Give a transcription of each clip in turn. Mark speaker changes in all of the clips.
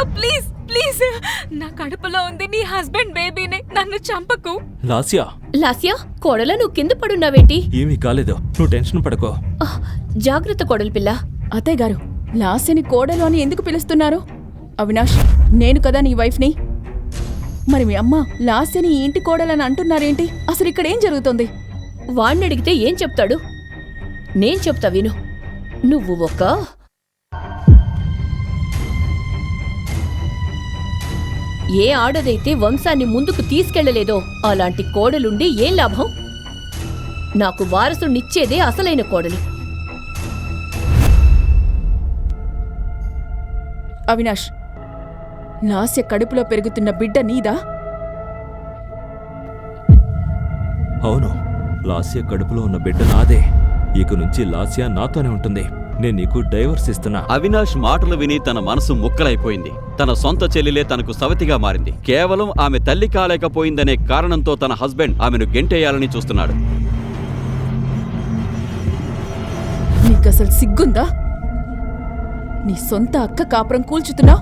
Speaker 1: Lasya please please, నా కడుపులో ఉంది నీ హస్బెండ్ బేబీనే, నన్ను చంపకు.
Speaker 2: లాస్యా
Speaker 3: లాస్యా, కోడలా నువ్వు కింద పడున్నావేంటి?
Speaker 2: ఏమీ కాలేదు, నువ్వు టెన్షన్ పడకో.
Speaker 3: జాగ్రత్త కోడలు పిల్ల.
Speaker 4: అత్తయ్య గారు, లాస్యని కోడలు అని ఎందుకు పిలుస్తున్నారు? అవినాష్, నేను కదా నీ వైఫ్ని. మరి మీ అమ్మ లాస్యని ఈ ఇంటి కోడలని అంటున్నారేంటి? అసలు ఇక్కడ ఏం జరుగుతుంది?
Speaker 3: వాణ్ణి అడిగితే ఏం చెప్తాడు? నేను చెప్తా విను. నువ్వు ఏ ఆడదైతే వంశాన్ని ముందుకు తీసుకెళ్లలేదో అలాంటి కోడలుండి ఏం లాభం? నాకు వారసునిచ్చేదే అసలైన కోడలు.
Speaker 4: అవినాష్, లాస్య కడుపులో పెరుగుతున్న బిడ్డ నీదా?
Speaker 2: అవును, లాస్య కడుపులో ఉన్న బిడ్డ నాదే. ఇక నుంచి లాస్య నాతోనే ఉంటుంది. నేను నీకు డైవర్స్ ఇస్తున్నా.
Speaker 5: అవినాష్ మాటలు విని తన మనసు ముక్కలైపోయింది. తన సొంత చెల్లెలే తనకు సవతిగా మారింది. కేవలం ఆమె తల్లి కాలేకపోయిందనే కారణంతో తన హస్బెండ్ ఆమెను గెంటేయాలని చూస్తున్నాడు.
Speaker 4: నీకసలు సిగ్గుందా? నీ సొంత అక్క కాపురం కూల్చుతున్నావు.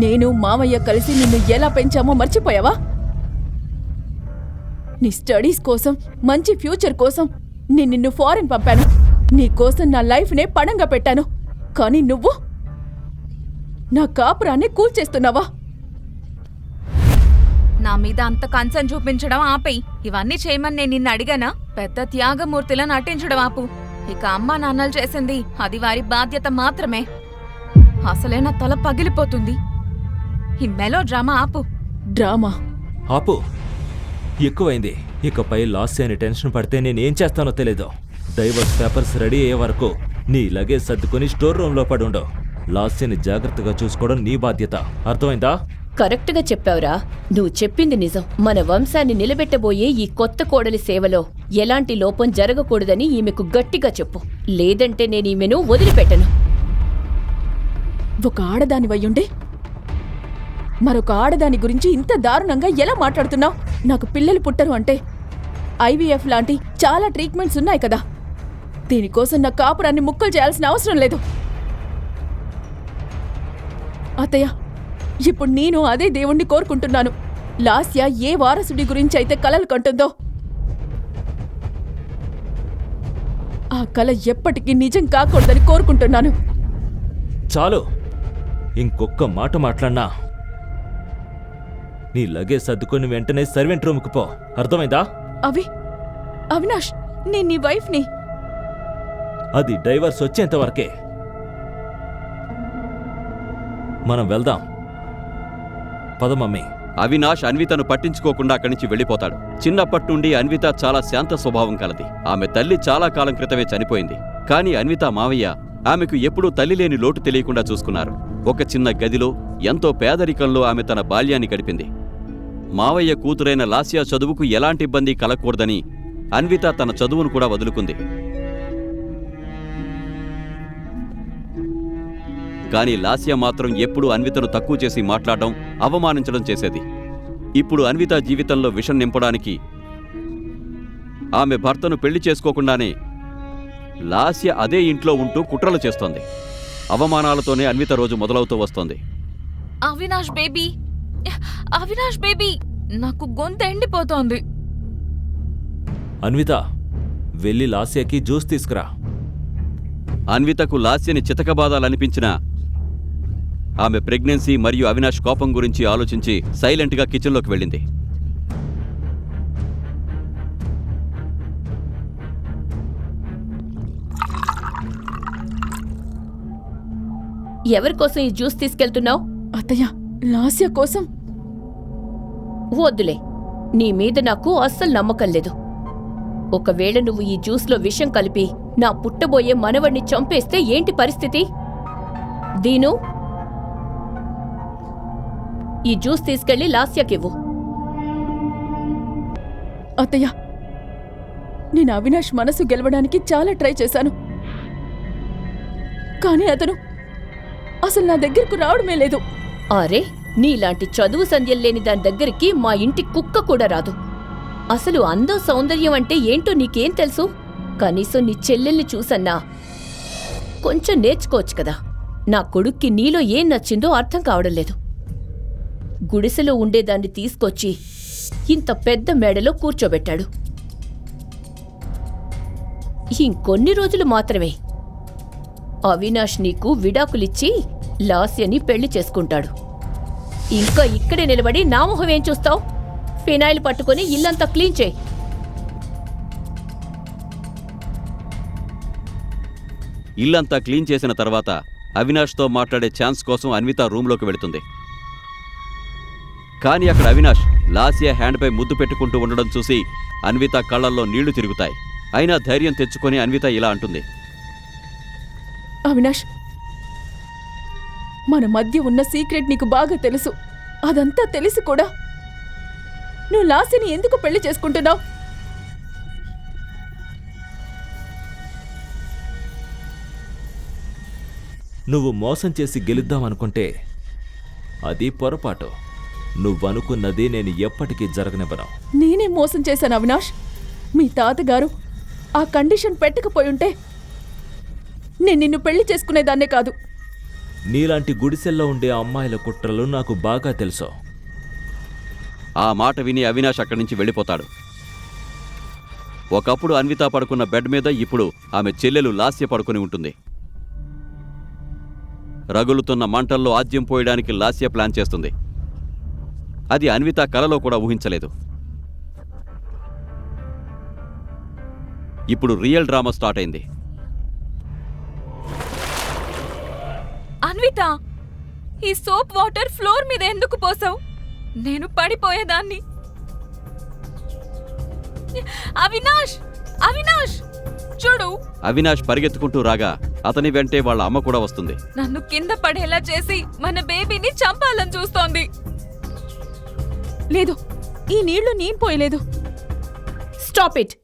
Speaker 4: నేను మావయ్య కలిసి నిన్ను ఎలా పెంచామో మర్చిపోయావా? నీ స్టడీస్ కోసం, మంచి ఫ్యూచర్ కోసం నేను నిన్ను ఫారెన్ పంపాను. నీకోసం నా లైఫ్నే పణంగా పెట్టాను. కానీ నువ్వు నా కాపురాన్ని కూల్చేస్తున్నావా?
Speaker 1: నా మీద అంత కన్సర్న్ చూపించడం ఆపేయి. ఇవన్నీ చేయమని నేను నిన్ను అడిగానా? పెద్ద త్యాగమూర్తిలా నటించడం ఆపు. ఇక అమ్మా నాన్నలు చేసింది అది వారి బాధ్యత మాత్రమే. అసలే నా తల పగిలిపోతుంది. ఈ మెలో డ్రామా ఆపు.
Speaker 4: డ్రామా
Speaker 2: ఆపు, ఎక్కువైంది. ఇకపై లాస్య అని టెన్షన్ పడితే నేనేం చేస్తానో తెలీదు. డైవర్స్ పేపర్స్ రెడీ అయ్యే వరకు నీ లగేజ్ సర్దుకొని స్టోర్ రూమ్లో పడుండవు. లాస్యని జాగ్రత్తగా చూసుకోవడం నీ బాధ్యత. అర్థమైందా?
Speaker 3: కరెక్ట్గా చెప్పావురా. నువ్వు చెప్పింది నిజం. మన వంశాన్ని నిలబెట్టబోయే ఈ కొత్త కోడలి సేవలో ఎలాంటి లోపం జరగకూడదని ఈమెకు గట్టిగా చెప్పు. లేదంటే నేను ఈమెను వదిలిపెట్టను.
Speaker 4: ఒక ఆడదానివయ్యుండే మరొక ఆడదాని గురించి ఇంత దారుణంగా ఎలా మాట్లాడుతున్నావు? నాకు పిల్లలు పుట్టరు అంటే IVF లాంటి చాలా ట్రీట్మెంట్స్ ఉన్నాయి కదా. దీనికోసం నా కాపురాన్ని ముక్కలు చేయాల్సిన అవసరం లేదు. అత్తయ్య, ఇప్పుడు నేను అదే దేవుణ్ణి కోరుకుంటున్నాను. లాస్య ఏ వారసుడి గురించి అయితే కలలు కంటుందో ఆ కల ఎప్పటికీ నిజం కాకూడదని కోరుకుంటున్నాను.
Speaker 2: చాలు, ఇంకొక్క మాట మాట్లాడినా నీ లగేజ్ సర్దుకొని వెంటనే సర్వెంట్ రూమ్కి పో. అర్థమైందా?
Speaker 4: అవినాష్, నేను నీ వైఫ్ని.
Speaker 2: అది డైవర్స్ వచ్చేంత వరకే. మనం వెళ్దాం. పద మమ్మీ.
Speaker 5: అవినాష్ అన్వితను పట్టించుకోకుండా అక్కడి నుంచి వెళ్ళిపోతాడు. చిన్నప్పటి నుండి అన్విత చాలా శాంత స్వభావం కలది. ఆమె తల్లి చాలా కాలం క్రితమే చనిపోయింది. కానీ అన్విత మావయ్య ఆమెకు ఎప్పుడూ తల్లి లేని లోటు తెలియకుండా చూసుకున్నారు. ఒక చిన్న గదిలో ఎంతో పేదరికంలో ఆమె తన బాల్యాన్ని గడిపింది. మావయ్య కూతురైన లాస్య చదువుకు ఎలాంటి ఇబ్బంది కలగకూడదని అన్విత తన చదువును కూడా వదులుకుంది. కానీ లాస్య మాత్రం ఎప్పుడూ అన్వితను తక్కువ చేసి మాట్లాడడం, అవమానించడం చేసేది. ఇప్పుడు అన్విత జీవితంలో విషం నింపడానికి ఆమె భర్తను పెళ్లి చేసుకోకుండానే లాస్య అదే ఇంట్లో ఉంటూ కుట్రలు చేస్తోంది. అవమానాలతోనే అన్విత రోజు మొదలవుతూ వస్తోంది.
Speaker 1: అవినాష్ బేబీ, అవినాష్ బేబీ, నాకు గొంతు ఎండిపోతోంది.
Speaker 2: అన్విత, వెళ్ళి లాస్యకి జ్యూస్ తీసుకురా.
Speaker 5: అన్వితకు లాస్యని చితకబాదాలనిపించినా ఆమె ప్రెగ్నెన్సీ మరియు అవినాష్ కోపం గురించి ఆలోచించి సైలెంట్గా కిచెన్లోకి వెళ్ళింది.
Speaker 3: ఎవరికోసం ఈ జ్యూస్ తీసుకెళ్తున్నావు?
Speaker 4: అత్తయ్య, లాస్య కోసం.
Speaker 3: వద్దులే, నీ మీద నాకు అస్సలు నమ్మకం లేదు. ఒకవేళ నువ్వు ఈ జ్యూస్లో విషం కలిపి నా పుట్టబోయే మనవణ్ణి చంపేస్తే ఏంటి పరిస్థితి? దీను, ఈ జ్యూస్ తీసుకెళ్లి లాస్యకివ్వు.
Speaker 4: అత్తయ్య, నేను అవినాష్ మనసు గెలవడానికి చాలా ట్రై చేశాను. కానీ అతను అసలు నా దగ్గరకు రావడమే లేదు.
Speaker 3: అరే, నీలాంటి చదువు సంధ్యల్లేని దాని దగ్గరికి మా ఇంటి కుక్క కూడా రాదు. అసలు అందం సౌందర్యం అంటే ఏంటో నీకేం తెలుసు? కనీసం నీ చెల్లెల్ని చూసన్నా కొంచెం నేర్చుకోవచ్చు కదా. నా కొడుక్కి నీలో ఏం నచ్చిందో అర్థం కావడం లేదు. గుడిసెలో ఉండేదాన్ని తీసుకొచ్చి ఇంత పెద్ద మేడలో కూర్చోబెట్టాడు. ఇంకొన్ని రోజులు మాత్రమే అవినాష్ నీకు విడాకులిచ్చి లాస్యని పెళ్లి చేసుకుంటాడు. ఇంకా ఇక్కడే నిలబడి నా మొహం ఏం చూస్తావు? ఫినాయిల్ పట్టుకొని ఇల్లంతా క్లీన్ చేయి.
Speaker 5: ఇల్లంతా క్లీన్ చేసిన తర్వాత అవినాష్తో మాట్లాడే ఛాన్స్ కోసం అన్విత రూంలోకి వెళుతుంది. కానీ అక్కడ అవినాష్ లాస్య హ్యాండ్పై ముద్దు పెట్టుకుంటూ ఉండడం చూసి అన్విత కళ్లల్లో నీళ్లు తిరుగుతాయి. అయినా ధైర్యం తెచ్చుకొని అన్విత ఇలా అంటుంది.
Speaker 4: అవినాష్, మన మధ్య ఉన్న సీక్రెట్ నీకు బాగా తెలుసు. అదంతా తెలిసి కూడా నువ్వు లాస్యని ఎందుకు పెళ్లి చేసుకుంటున్నావు?
Speaker 2: నువ్వు మోసం చేసి గెలుద్దామనుకుంటే అది పొరపాటు. నువ్వనుకున్నది నేను ఎప్పటికీ జరగనివ్వను.
Speaker 4: నేనే మోసం చేశాను అవినాష్. మీ తాతగారు ఆ కండిషన్ పెట్టకపోయుంటే నేను నిన్ను పెళ్లి చేసుకునేదాన్నే కాదు.
Speaker 2: నీలాంటి గుడిసెల్లో ఉండే అమ్మాయిల కుట్రలు నాకు బాగా తెలుసు.
Speaker 5: ఆ మాట విని అవినాష్ అక్కడి నుంచి వెళ్ళిపోతాడు. ఒకప్పుడు అన్విత పడుకున్న బెడ్ మీద ఇప్పుడు ఆమె చెల్లెలు లాస్య పడుకుని ఉంటుంది. రగులుతున్న మంటల్లో ఆజ్యం పోయడానికి లాస్య ప్లాన్ చేస్తుంది. అది అన్విత కలలో కూడా ఊహించలేదు. ఇప్పుడు రియల్ డ్రామా స్టార్ట్ అయింది.
Speaker 1: అన్విత, ఈ సోప్ వాటర్ ఫ్లోర్ మీద ఎందుకు పోసావు? నేను పడిపోయేదాన్ని. అవినాష్, అవినాష్ చూడు.
Speaker 5: అవినాష్ పరిగెత్తుకుంటూ రాగా అతని వెంటే వాళ్ళ అమ్మ కూడా వస్తుంది.
Speaker 1: నన్ను కింద పడేలా చేసి మన బేబీని చంపాలని చూస్తోంది.
Speaker 4: లేదు, ఈ నీళ్లు నేను పోయలేదు.
Speaker 3: Stop it.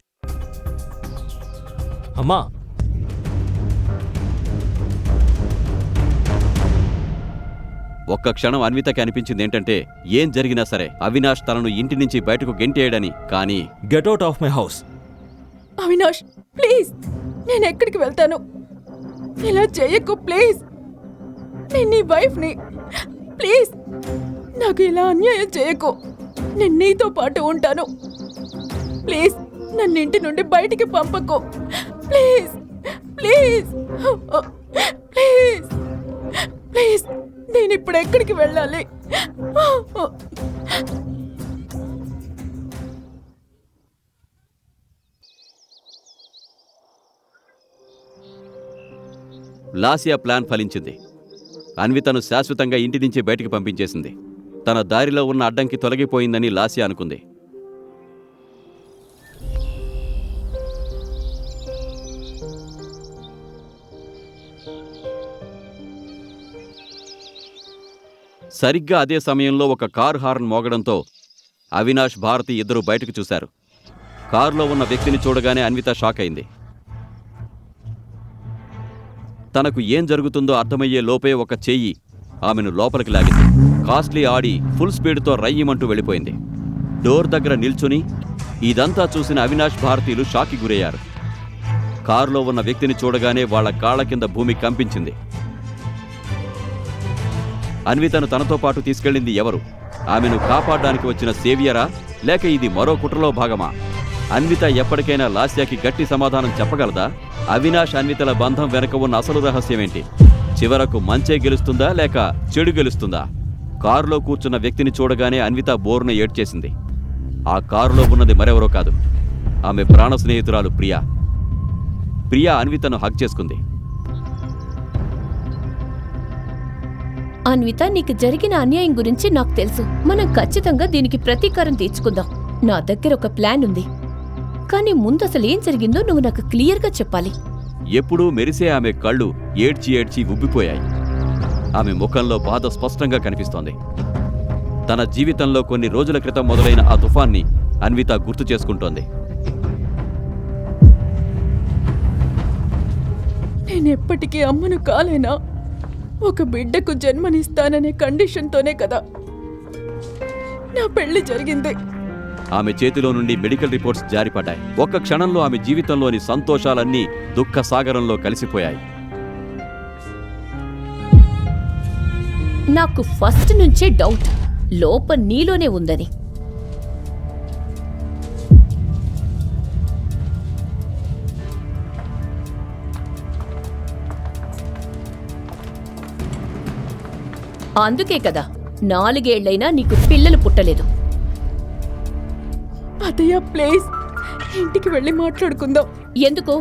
Speaker 2: అమ్మా,
Speaker 5: ఒక్క క్షణం అన్వితకి అనిపించింది ఏంటంటే ఏం జరిగినా సరే అవినాష్ తనను ఇంటి నుంచి బయటకు గెంటేయడని. కానీ
Speaker 2: get out of my house.
Speaker 4: Avinash please, నేను ఎక్కడికి వెళ్తాను? ఇలా చేయకు ప్లీజ్. నేను నీ వైఫ్ని. ప్లీజ్ నాకు ఇలా అన్యాయం చేయకు. నేను నీతో పాటు ఉంటాను. ప్లీజ్ నన్ను ఇంటి నుండి బయటికి పంపకు. Please please please please. నేను ఇప్పుడు ఎక్కడికి వెళ్ళాలి?
Speaker 5: లాస్య ప్లాన్ ఫలించింది. అన్వితను శాశ్వతంగా ఇంటి నుంచి బయటికి పంపించేసింది. తన దారిలో ఉన్న అడ్డంకి తొలగిపోయిందని లాస్య అనుకుంది. సరిగ్గా అదే సమయంలో ఒక కారు హార్న్ మోగడంతో అవినాష్, భారతి ఇద్దరూ బయటకు చూశారు. కారులో ఉన్న వ్యక్తిని చూడగానే అన్విత షాక్ అయింది. తనకు ఏం జరుగుతుందో అర్థమయ్యే లోపే ఒక చెయ్యి ఆమెను లోపలికి లాగింది. కాస్ట్లీ ఆడి ఫుల్ స్పీడ్తో రయ్యమంటూ వెళ్ళిపోయింది. డోర్ దగ్గర నిల్చుని ఇదంతా చూసిన అవినాష్, భారతీయులు షాక్కి గురయ్యారు. కారులో ఉన్న వ్యక్తిని చూడగానే వాళ్ల కాళ్ల కింద భూమి కంపించింది. అన్వితను తనతో పాటు తీసుకెళ్లింది ఎవరు? ఆమెను కాపాడడానికి వచ్చిన సేవియరా, లేక ఇది మరో కుట్రలో భాగమా? అన్విత ఎప్పటికైనా లాస్యాకి గట్టి సమాధానం చెప్పగలదా? అవినాష్, అన్వితల బంధం వెనక ఉన్న అసలు రహస్యమేంటి? చివరకు మంచే గెలుస్తుందా లేక చెడు గెలుస్తుందా? కారులో కూర్చున్న వ్యక్తిని చూడగానే అన్విత బోరున ఏడ్చేసింది. ఆ కారులో ఉన్నది మరెవరో కాదు, ఆమె ప్రాణ స్నేహితురాలు ప్రియా. ప్రియా అన్వితను హగ్ చేసుకుంది.
Speaker 3: అన్విత, నీకు జరిగిన అన్యాయం గురించి నాకు తెలుసు. మనం ఖచ్చితంగా దీనికి ప్రతీకారం తీర్చుకుందాం. నా దగ్గర ఒక ప్లాన్ ఉంది. కానీ ముందు అసలు ఏం జరిగిందో నువ్వు నాకు క్లియర్గా చెప్పాలి.
Speaker 5: ఎప్పుడూ మెరిసే ఆమె కళ్ళు ఏడ్చి ఏడ్చి ఉబ్బిపోయాయి. ఆమె ముఖంలో బాధ స్పష్టంగా కనిపిస్తోంది. తన జీవితంలో కొన్ని రోజుల క్రితం మొదలైన ఆ తుఫాన్ని అన్విత గుర్తు చేసుకుంటోంది.
Speaker 4: నేనెప్పటికీ అమ్మను కాలేనా? ఒక బిడ్డకు జన్మనిస్తాననే కండిషన్తోనే కదా నా పెళ్లి జరిగింది.
Speaker 5: ఆమె చేతిలో నుండి మెడికల్ రిపోర్ట్స్ జారిపడ్డాయి. ఒక్క క్షణంలో ఆమె జీవితంలోని సంతోషాలన్నీ దుఃఖ సాగరంలో కలిసిపోయాయి.
Speaker 3: నాకు ఫస్ట్ నుంచే డౌట్ లోపం నీలోనే ఉందని. అందుకే కదా 4 ఏళ్లైనా నీకు పిల్లలు పుట్టలేదు.
Speaker 4: అత్తయ్య ప్లీజ్, ఇంటికి వెళ్ళి మాట్లాడుకుందాం.
Speaker 3: ఎందుకు?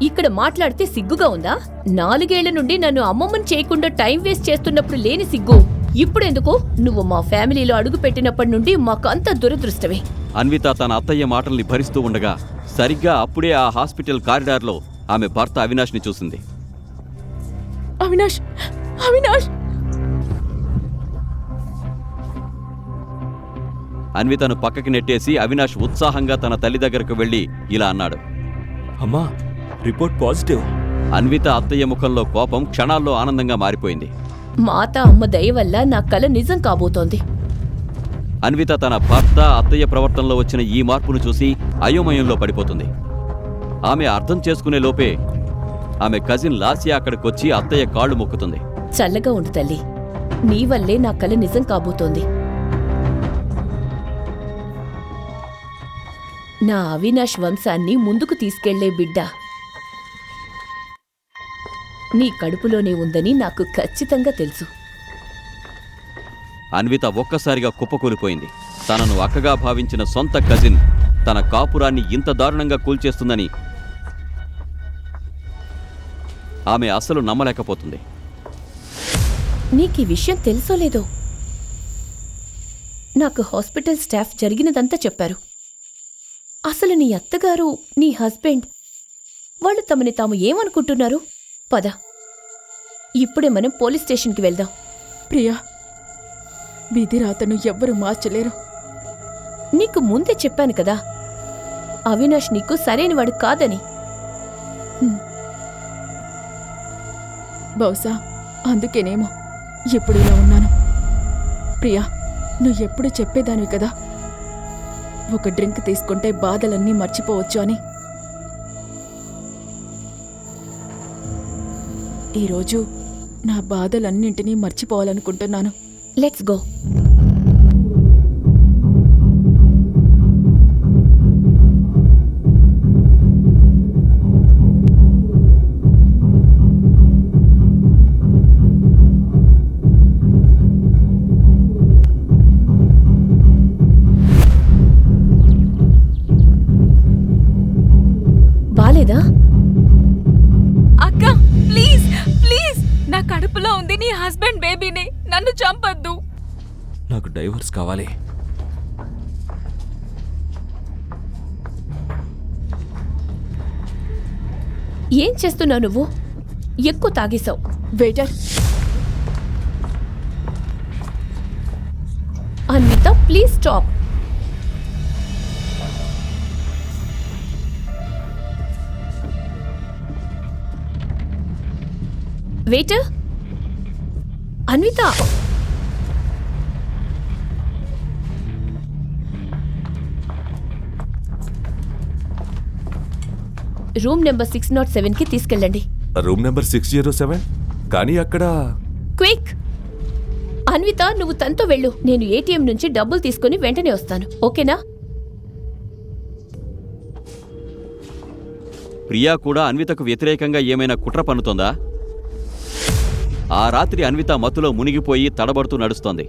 Speaker 3: ఇక్కడ మాట్లాడితే సిగ్గుగా ఉందా? 4 ఏళ్ల నుండి నన్ను అమ్మమ్మని చేయకుండా టైం వేస్ట్ చేస్తున్నప్పుడు లేని సిగ్గు ఇప్పుడెందుకు? నువ్వు మా ఫ్యామిలీలో అడుగు పెట్టినప్పటి నుండి మాకంత దురదృష్టమే.
Speaker 5: అన్విత తన అత్తయ్య మాటల్ని భరిస్తూ ఉండగా సరిగ్గా అప్పుడే ఆ హాస్పిటల్ కారిడార్లో ఆమె భర్త అవినాష్ని చూసింది.
Speaker 4: అవినాష్, అవినాష్!
Speaker 5: అన్వితను పక్కకి నెట్టేసి అవినాష్ ఉత్సాహంగా తన తల్లి దగ్గరకు వెళ్లి ఇలా అన్నాడు.
Speaker 2: అమ్మా, రిపోర్ట్ పాజిటివ్.
Speaker 5: అన్విత అత్తయ్య ముఖంలో కోపం క్షణాల్లో ఆనందంగా మారిపోయింది.
Speaker 3: మాత అమ్మ దయ వల్ల నా కల నిజం కాబోతోంది.
Speaker 5: అన్విత తన భర్త అత్తయ్య ప్రవర్తనలో వచ్చిన ఈ మార్పును చూసి అయోమయంలో పడిపోతుంది. ఆమె అర్థం చేసుకునే లోపే ఆమె కజిన్ లాస్యా అక్కడికొచ్చి అత్తయ్య కాళ్ళు మొక్కుతుంది.
Speaker 3: చల్లగా ఉండు తల్లి, నీ వల్లే నా కల నిజం కాబోతోంది. నా అవినాష్ వంశాన్ని ముందుకు తీసుకెళ్లే బిడ్డ నీ కడుపులోనే ఉందని నాకు ఖచ్చితంగా తెలుసు.
Speaker 5: అన్విత ఒక్కసారిగా కుప్పకూలిపోయింది. తనను అక్కగా భావించిన సొంత కజిన్ తన కాపురాన్ని ఇంత దారుణంగా కూల్చేస్తుందని ఆమె అస్సలు నమ్మలేకపోతుంది.
Speaker 3: నీకీ విషయం తెలుసో లేదో, నాకు హాస్పిటల్ స్టాఫ్ జరిగినదంతా చెప్పారు. అసలు నీ అత్తగారు, నీ హస్బెండ్ వాళ్ళు తమని తాము ఏమనుకుంటున్నారు? పద, ఇప్పుడే మనం పోలీస్ స్టేషన్కి వెళ్దాం.
Speaker 4: ప్రియా, విధి రాతను ఎవ్వరూ మార్చలేరు.
Speaker 3: నీకు ముందే చెప్పాను కదా అవినాష్ నీకు సరైనవాడు కాదని.
Speaker 4: బహుశా అందుకేనేమో ఇప్పుడు ఇలా ఉన్నాను. ప్రియా, నువ్వు ఎప్పుడు చెప్పేదానివి కదా, ఒక డ్రింక్ తీసుకుంటే బాధలన్నీ మర్చిపోవచ్చు అని. ఈరోజు నా బాధలన్నింటినీ మర్చిపోవాలనుకుంటున్నాను.
Speaker 3: Let's go. బాలేదా?
Speaker 1: అక్క ప్లీజ్ ప్లీజ్, నా కడుపులో ఉంది నీ హస్బెండ్ బేబీని, నన్ను చంపొద్దు.
Speaker 2: నాకు డైవర్స్ కావాలి.
Speaker 3: ఏం చేస్తున్నావు నువ్వు? ఎక్కువ తాగేశావు.
Speaker 4: Waiter,
Speaker 3: Anvitha please stop. Waiter, Anvitha, room number 607కి తీసుకెళ్ళండి.
Speaker 6: Room number 607? కానీ అక్కడ
Speaker 3: క్విక్! అన్విత, నువ్వు తనతో వెళ్ళు. నేను ఏటీఎం నుంచి డబ్బులు తీసుకుని వెంటనే వస్తాను, ఓకేనా?
Speaker 5: ప్రియా కూడా అన్వితకు వ్యతిరేకంగా ఏమైనా కుట్ర పన్నుతోందా? ఆ రాత్రి అన్విత మత్తులో మునిగిపోయి తడబడుతూ నడుస్తోంది.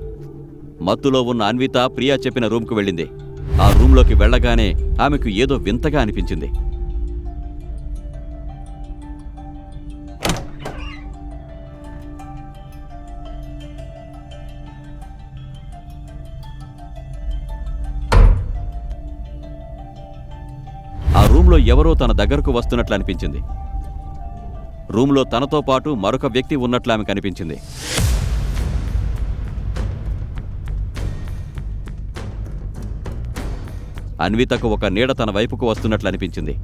Speaker 5: మత్తులో ఉన్న అన్విత ప్రియా చెప్పిన రూమ్కు వెళ్ళింది. ఆ రూంలోకి వెళ్లగానే ఆమెకు ఏదో వింతగా అనిపించింది. ఆ రూంలో ఎవరో తన దగ్గరకు వస్తున్నట్లు అనిపించింది. రూంలో తనతో పాటు మరొక వ్యక్తి ఉన్నట్లు ఆమెకు అనిపించింది. అన్వితకు ఒక నీడ తన వైపుకు వస్తున్నట్లు అనిపించింది.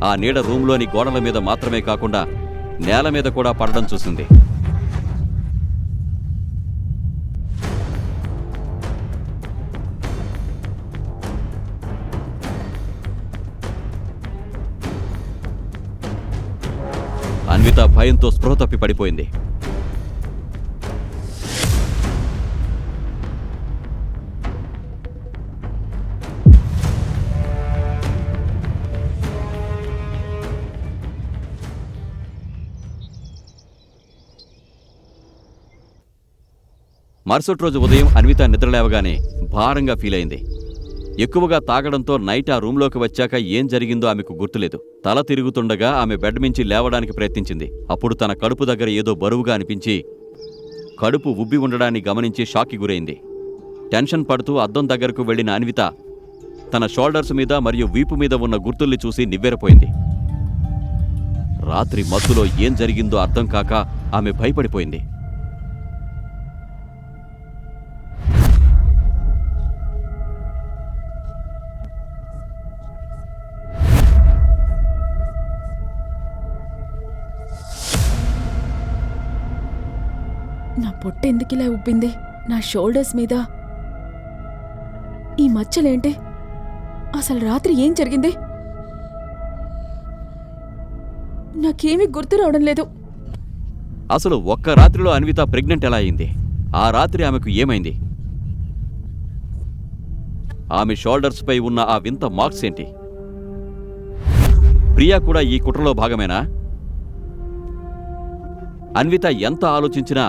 Speaker 5: ఆ నీడ రూంలోని గోడల మీద మాత్రమే కాకుండా నేల మీద కూడా పడడం చూసింది. అన్విత భయంతో స్పృహ తప్పి పడిపోయింది. మరుసటి రోజు ఉదయం అన్విత నిద్రలేవగానే భారంగా ఫీల్ అయింది. ఎక్కువగా తాగడంతో నైట్ ఆ రూంలోకి వచ్చాక ఏం జరిగిందో ఆమెకు గుర్తులేదు. తల తిరుగుతుండగా ఆమె బెడ్ మించి లేవడానికి ప్రయత్నించింది. అప్పుడు తన కడుపు దగ్గర ఏదో బరువుగా అనిపించి కడుపు ఉబ్బి ఉండడాన్ని గమనించి షాక్కి గురైంది. టెన్షన్ పడుతూ అద్దం దగ్గరకు వెళ్లిన అన్విత తన షోల్డర్స్ మీద మరియు వీపు మీద ఉన్న గుర్తుల్ని చూసి నివ్వెరపోయింది. రాత్రి మత్తులో ఏం జరిగిందో అర్థం కాక ఆమె భయపడిపోయింది.
Speaker 4: నా పొట్ట ఎందుకిలా ఉబ్బింది? నా షోల్డర్స్ మీద ఈ మచ్చలేంటి? అసలు రాత్రి ఏం జరిగింది? నాకేమీ గుర్తు రావడం లేదు.
Speaker 5: అసలు ఒక్క రాత్రిలో అన్విత ప్రెగ్నెంట్ ఎలా అయింది? ఆ రాత్రి ఆమెకు ఏమైంది? ఆమె షోల్డర్స్ పై ఉన్న ఆ వింత మార్క్స్ ఏంటి? ప్రియా కూడా ఈ కుట్రలో భాగమేనా? అన్విత ఎంత ఆలోచించినా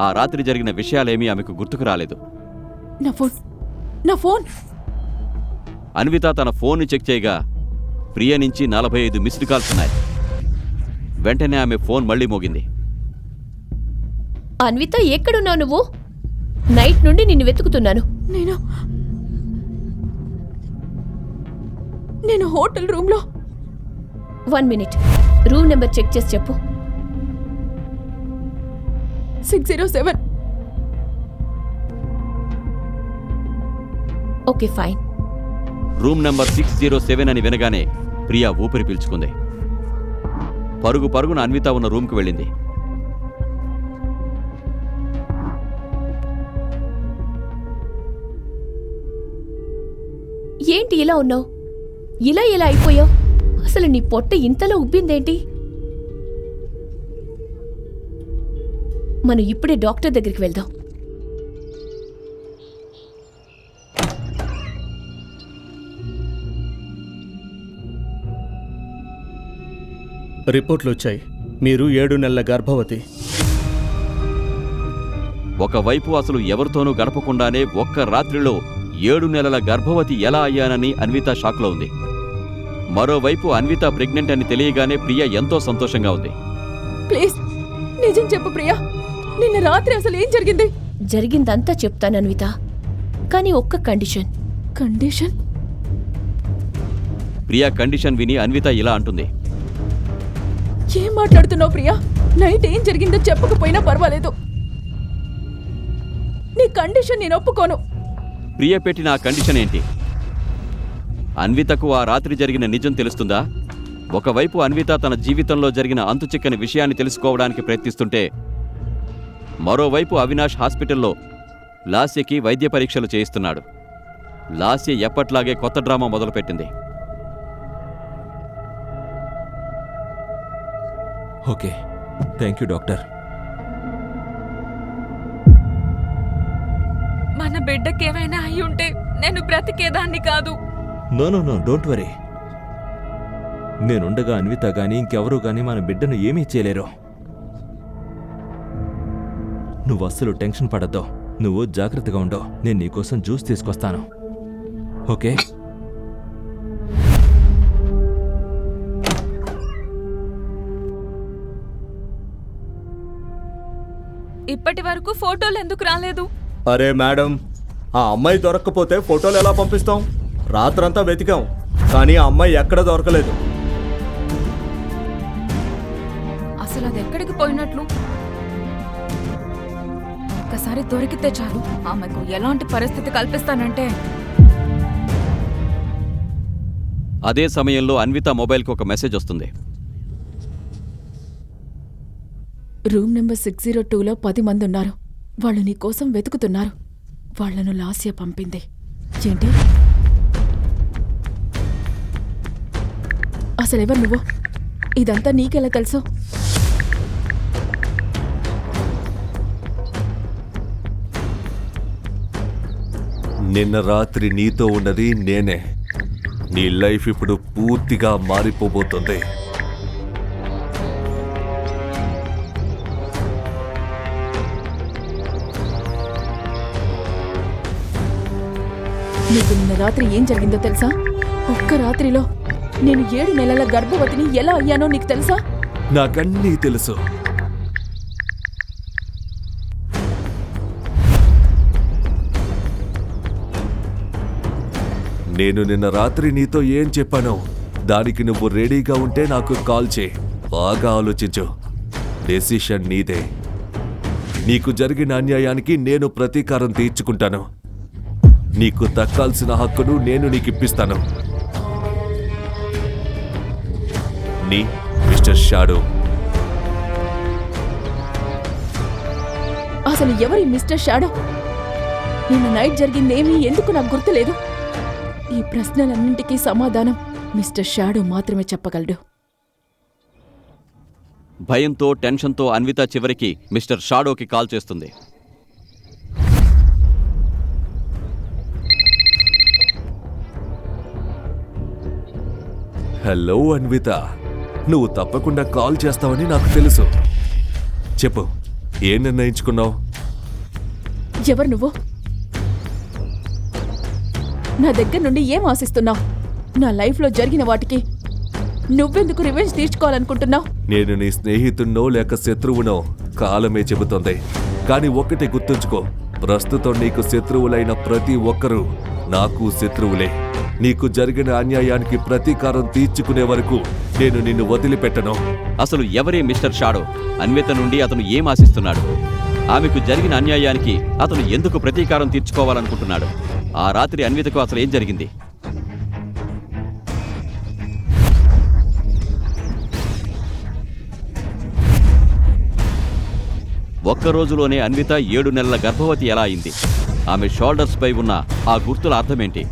Speaker 5: ఆ రాత్రి జరిగిన విషయాలేమీ ఆమెకు గుర్తుకు రాలేదు.
Speaker 4: నా ఫోన్
Speaker 5: అన్విత తన ఫోన్ని చెక్ చేయగా ప్రియ నుంచి 45 మిస్డ్ కాల్స్ ఉన్నాయి. వెంటనే ఆమె ఫోన్ మళ్లీ మోగింది.
Speaker 3: అన్విత, ఎక్కడున్నావు నువ్వు? నైట్ నుండి నిన్ను వెతుకుతున్నాను.
Speaker 4: నేను హోటల్ రూమ్లో.
Speaker 3: 1 మినిట్, రూమ్ నెంబర్ చెక్ చేసి చెప్పు.
Speaker 4: 607.
Speaker 3: Okay, fine.
Speaker 5: రూమ్ నెంబర్ 607 అని వినగానే ప్రియా ఊపిరి పీల్చుకుంది. పరుగు పరుగున అన్విత ఉన్న రూమ్కి వెళ్ళింది.
Speaker 3: ఏంటి ఇలా ఉన్నావు? ఇలా ఎలా అయిపోయావు? అసలు నీ పొట్ట ఇంతలో ఉబ్బిందేంటి? మనం ఇప్పుడే డాక్టర్ దగ్గరికి వెళ్దాం.
Speaker 7: రిపోర్ట్లు వచ్చాయి. మీరు 7 నెలల గర్భవతి.
Speaker 5: ఒకవైపు అసలు ఎవరితోనూ గడపకుండానే ఒక్క రాత్రిలో 7 నెలల గర్భవతి ఎలా అయ్యానని అన్విత షాక్లో ఉంది. మరోవైపు అన్విత ప్రెగ్నెంట్ అని తెలియగానే ప్రియ ఎంతో సంతోషంగా ఉంది.
Speaker 4: ప్లీజ్ నిజం చెప్పు ప్రియా, నిన్న రాత్రి అసలు ఏం జరిగింది?
Speaker 3: జరిగిందంతా చెప్తాను అన్విత, కానీ ఒక్క కండిషన్.
Speaker 4: కండిషన్?
Speaker 5: ప్రియా కండిషన్ విని అన్విత ఇలా అంటుంది.
Speaker 4: ఏం మాట్లాడుతున్నావు ప్రియా? నైట్ ఏం జరిగిందో చెప్పకపోయినా పర్వాలేదు. నీ కండిషన్ నేను ఒప్పుకోను.
Speaker 5: ప్రియ పెట్టిన ఆ కండిషన్ ఏంటి? అన్వితకు ఆ రాత్రి జరిగిన నిజం తెలుస్తుందా? ఒకవైపు అన్విత తన జీవితంలో జరిగిన అంతుచిక్కని విషయాన్ని తెలుసుకోవడానికి ప్రయత్నిస్తుంటే, మరోవైపు అవినాష్ హాస్పిటల్లో లాస్యకి వైద్య పరీక్షలు చేయిస్తున్నాడు. లాస్య ఎప్పట్లాగే కొత్త డ్రామా మొదలుపెట్టింది.
Speaker 2: Okay, thank you doctor.
Speaker 1: మన బిడ్డకేమైనా అయి ఉంటే నేను బ్రతికేదాన్ని కాదు.
Speaker 2: No no no, don't worry. నేనుండగా అన్విత గాని ఇంకెవరూ గాని మన బిడ్డను ఏమీ చేయలేరు. నువ్వు అస్సలు టెన్షన్ పడద్దు. నువ్వు జాగ్రత్తగా ఉండో. నేను నీకోసం జ్యూస్ తీసుకొస్తాను, ఓకే?
Speaker 1: ఇప్పటి వరకు ఫోటోలు ఎందుకు రాలేదు?
Speaker 7: అరే మేడం, ఆ అమ్మాయి దొరక్కపోతే ఫోటోలు ఎలా పంపిస్తాం? రాత్రంతా వెతికాం, కానీ ఆ అమ్మాయి ఎక్కడ దొరకలేదు.
Speaker 1: అసలు అది ఎక్కడికి పోయినట్లు? ఒక్కసారి దొరికితే చాలు, ఆమెకు ఎలాంటి పరిస్థితి కల్పిస్తానంటే.
Speaker 5: అదే సమయంలో అన్విత మొబైల్కి ఒక మెసేజ్ వస్తుంది.
Speaker 4: రూమ్ నెంబర్ 602లో 10 మంది ఉన్నారు. వాళ్ళు నీ కోసం వెతుకుతున్నారు. వాళ్లను లాస్య పంపింది. ఏంటి? అసలెవరు నువ్వు? ఇదంతా నీకెలా తెలుసు?
Speaker 6: నిన్న రాత్రి నీతో ఉన్నది నేనే. నీ లైఫ్ ఇప్పుడు పూర్తిగా మారిపోబోతుంది.
Speaker 4: నీకు నిన్న రాత్రి ఏం జరిగిందో తెలుసా? ఒక్క రాత్రిలో నేను 7 నెలల గర్భవతిని ఎలా అయ్యానో నీకు తెలుసా?
Speaker 6: నాకన్నీ తెలుసు. నేను నిన్న రాత్రి నీతో ఏం చెప్పానో దానికి నువ్వు రెడీగా ఉంటే నాకు కాల్ చేయి. బాగా ఆలోచించు. డెసిషన్ నీదే. నీకు జరిగిన అన్యాయానికి నేను ప్రతీకారం తీర్చుకుంటాను. నీకు దక్కాల్సిన హక్కును నేను నీకు ఇప్పిస్తాను. నీ మిస్టర్ షాడో.
Speaker 4: అసలు ఎవరి మిస్టర్ షాడో? నిన్న నైట్ జరిగిందేమీ ఎందుకు నాకు గుర్తులేదు. ఈ ప్రశ్నలన్నింటికీ సమాధానం మిస్టర్ షాడో మాత్రమే చెప్పగలడు.
Speaker 5: భయంతో టెన్షన్తో అన్విత చివరికి మిస్టర్ షాడోకి కాల్ చేస్తుంది.
Speaker 6: హలో అన్విత, నువ్వు తప్పకుండా కాల్ చేస్తావని నాకు తెలుసు. చెప్పు, ఏం నిర్ణయించుకున్నావు?
Speaker 4: ఎవరు నువ్వు? నా దగ్గర నుండి ఏం ఆశిస్తున్నావు? నా లైఫ్లో జరిగిన వాటికి నువ్వెందుకు రివెంజ్ తీర్చుకోవాలనుకుంటున్నావు?
Speaker 6: నేను నీ స్నేహితున్నో లేక శత్రువునో కాలమే చెబుతోంది. కానీ ఒక్కటి గుర్తుంచుకో, ప్రస్తుతం నీకు శత్రువులైన ప్రతి ఒక్కరూ నాకు శత్రువులే. నీకు జరిగిన అన్యాయానికి ప్రతీకారం తీర్చుకునే వరకు నేను నిన్ను వదిలిపెట్టను.
Speaker 5: అసలు ఎవరే మిస్టర్ షాడో? అన్విత నుండి అతను ఏం ఆశిస్తున్నాడు? ఆమెకు జరిగిన అన్యాయానికి అతను ఎందుకు ప్రతీకారం తీర్చుకోవాలనుకుంటున్నాడు? ఆ రాత్రి అన్వితకు అసలు ఏం జరిగింది? ఒక్కరోజులోనే అన్విత 7 నెలల గర్భవతి ఎలా అయింది? ఆమె షోల్డర్స్ పై ఉన్న ఆ గుర్తుల అర్థమేంటి?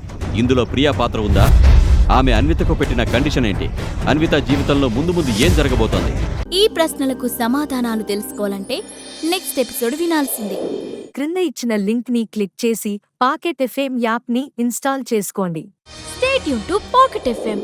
Speaker 5: ఇందులో ప్రియా పాత్ర ఉందా? ఆమె అన్వితకు పెట్టిన కండిషన్ ఏంటి? అన్విత జీవితంలో ముందు ముందు ఏం జరగబోతోంది?
Speaker 8: ఈ ప్రశ్నలకు సమాధానాలు తెలుసుకోవాలంటే నెక్స్ట్ ఎపిసోడ్ వినాల్సిందే.
Speaker 9: క్రింద ఇచ్చిన లింక్ ని క్లిక్ చేసి పాకెట్ ఎఫ్ఎం యాప్ ని ఇన్స్టాల్ చేసుకోండి.
Speaker 8: Stay tune to pocket FM.